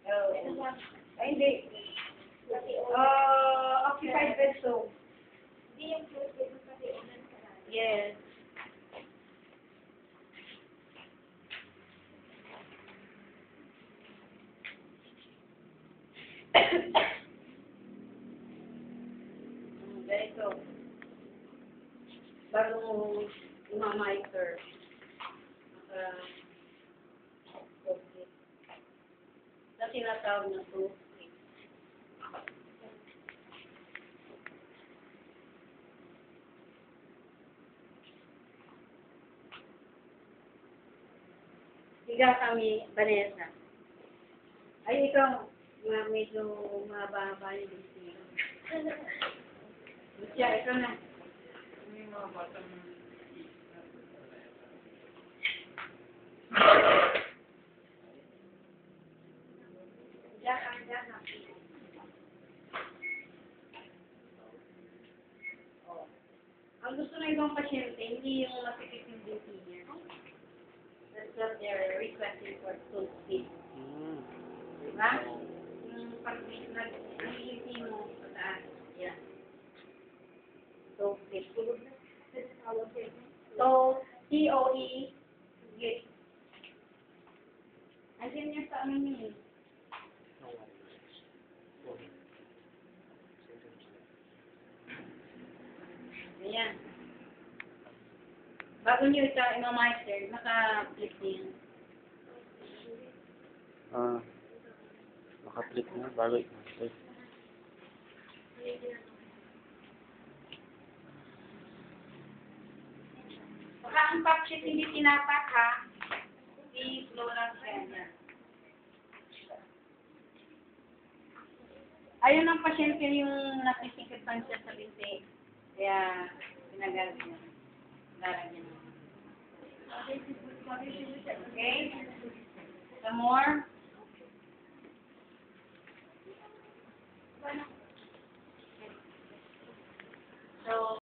Oh. Ay, hindi. Occupied bed soap. Yes. Ganito. Bagong umamiter. Okay. Sa tinatawag na toothpaste. Higa kami, Vanessa. Ay, ikaw, medyo mahaba-haba yung dito. Lucia, ikaw na. May mga batang Higa ka. Oh. Ang gusto ng ibang pasyente, hindi yung masakit yung dito niya. That's what they're requesting for toothpaste. Diba? Yung pag nag-iisi mo sa taas. Yeah. Toothpaste. So, T-O-E, git. Andiyan niya sa amin yun. Ayan. Bago nyo ito imamaster, naka-flip din. Naka-flip na bago i-master. Baka ang pop sheet hindi tinapak ha. I-slow lang siya. Ayun ang pasyente yung nasisikitan siya sa binti. Kaya, ginagamit niya. Lalagyan niya. Okay? Some more?